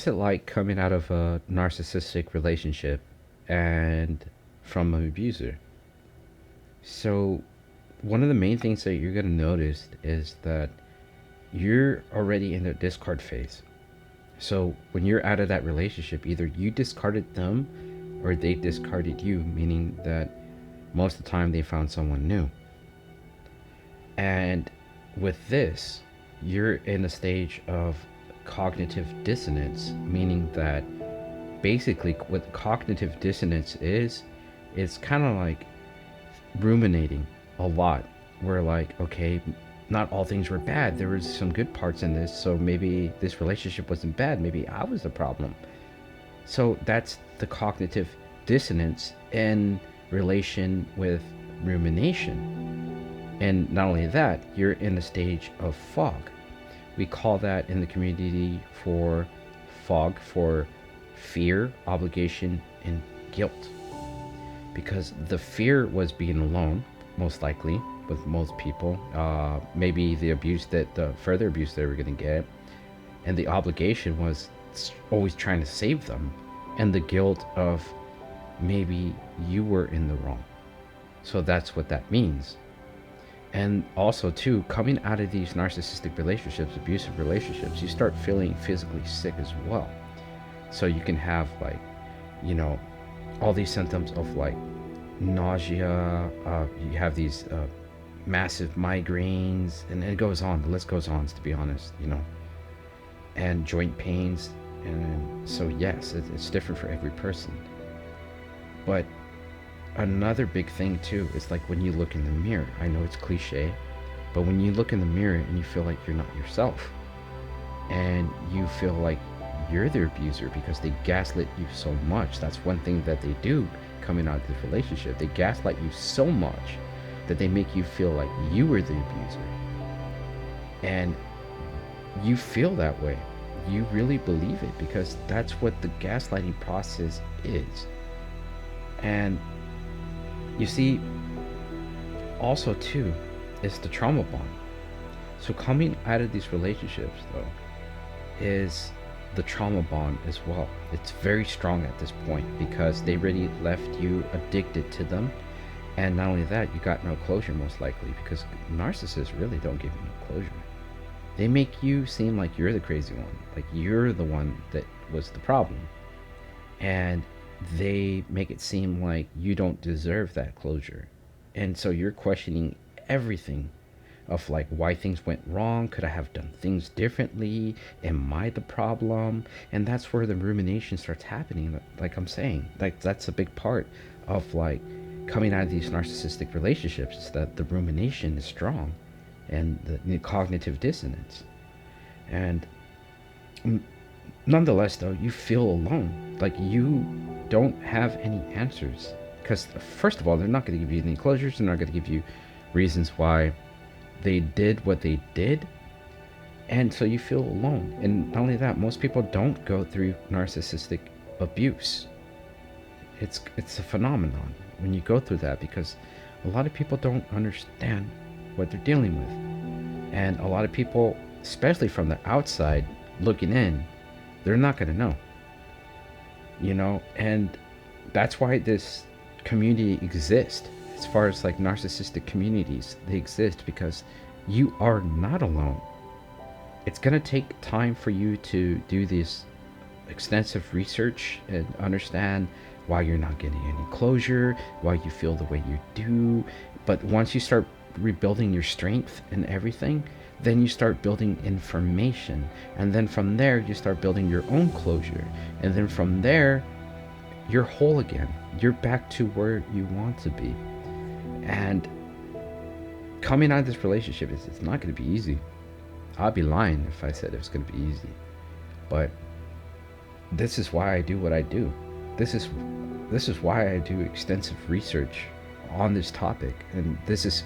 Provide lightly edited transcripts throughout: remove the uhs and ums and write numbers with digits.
What's it like coming out of a narcissistic relationship and from an abuser? So, one of the main things that you're going to notice is that you're already in the discard phase. So, when you're out of that relationship, either you discarded them or they discarded you, meaning that most of the time they found someone new. And with this, you're in a stage of cognitive dissonance, meaning that basically what cognitive dissonance is, it's kind of like ruminating a lot. We're like, okay, not all things were bad. There was some good parts in this, so maybe this relationship wasn't bad. Maybe I was the problem. So that's the cognitive dissonance in relation with rumination. And not only that, you're in a stage of fog. We call that in the community for fog for fear, obligation, and guilt. Because the fear was being alone, most likely, with most people. Maybe the further abuse they were going to get. And the obligation was always trying to save them. And the guilt of maybe you were in the wrong. So that's what that means. And also, too, coming out of these narcissistic relationships, abusive relationships, you start feeling physically sick as well. So you can have, like, all these symptoms of, like, nausea, you have these massive migraines, and it goes on. The list goes on, to be honest, and joint pains. And so, yes, it's different for every person. But another big thing too is like when you look in the mirror. I know it's cliche, but when you look in the mirror and you feel like you're not yourself, and you feel like you're the abuser because they gaslit you so much. That's one thing that they do coming out of this relationship. They gaslight you so much that they make you feel like you were the abuser, and you feel that way. You really believe it because that's what the gaslighting process is. And you see, also too, is the trauma bond. So coming out of these relationships, though, is the trauma bond as well. It's very strong at this point because they really left you addicted to them. And not only that, you got no closure, most likely, because narcissists really don't give you no closure. They make you seem like you're the crazy one, like you're the one that was the problem. And they make it seem like you don't deserve that closure. And so you're questioning everything of like why things went wrong. Could I have done things differently? Am I the problem? And that's where the rumination starts happening. Like I'm saying, like that's a big part of like coming out of these narcissistic relationships, is that the rumination is strong and the cognitive dissonance. And nonetheless, though, you feel alone. Like you don't have any answers. Because, first of all, they're not going to give you any closures. They're not going to give you reasons why they did what they did. And so you feel alone. And not only that, most people don't go through narcissistic abuse. It's a phenomenon when you go through that, because a lot of people don't understand what they're dealing with. And a lot of people, especially from the outside looking in, they're not going to know. And that's why this community exists. As far as like narcissistic communities, they exist because you are not alone. It's going to take time for you to do this extensive research and understand why you're not getting any closure, why you feel the way you do. But once you start rebuilding your strength and everything, then you start building information, and then from there you start building your own closure, and then from there you're whole again. You're back to where you want to be. And coming out of this relationship, it's not going to be easy. I'd be lying if I said it was going to be easy. But this is why I do what I do. This is why I do extensive research on this topic, and this is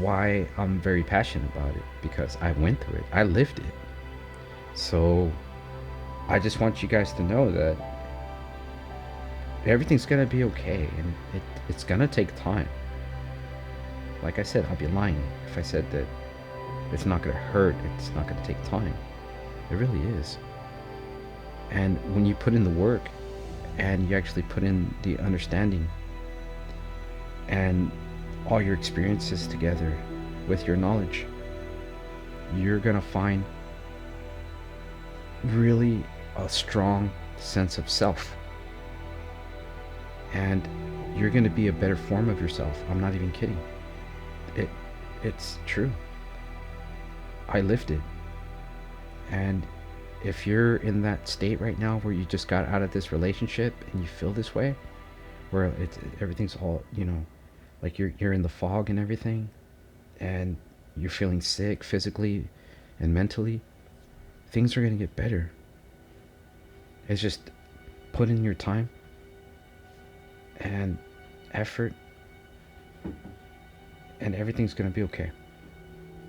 why I'm very passionate about it, because I went through it. I lived it. So I just want you guys to know that everything's gonna be okay, and it's gonna take time. Like I said, I'd be lying if I said that it's not gonna hurt, it's not gonna take time. It really is. And when you put in the work and you actually put in the understanding and all your experiences together with your knowledge, you're gonna find really a strong sense of self. And you're gonna be a better form of yourself. I'm not even kidding. It it's true. I lived it. And if you're in that state right now where you just got out of this relationship and you feel this way, where everything's all, like you're in the fog and everything, and you're feeling sick physically and mentally, things are going to get better. It's just put in your time and effort, and everything's going to be okay.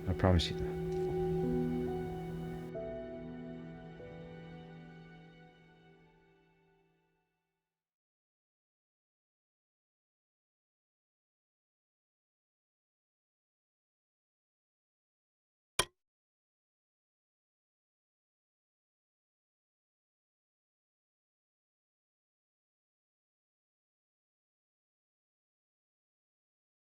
I promise you that.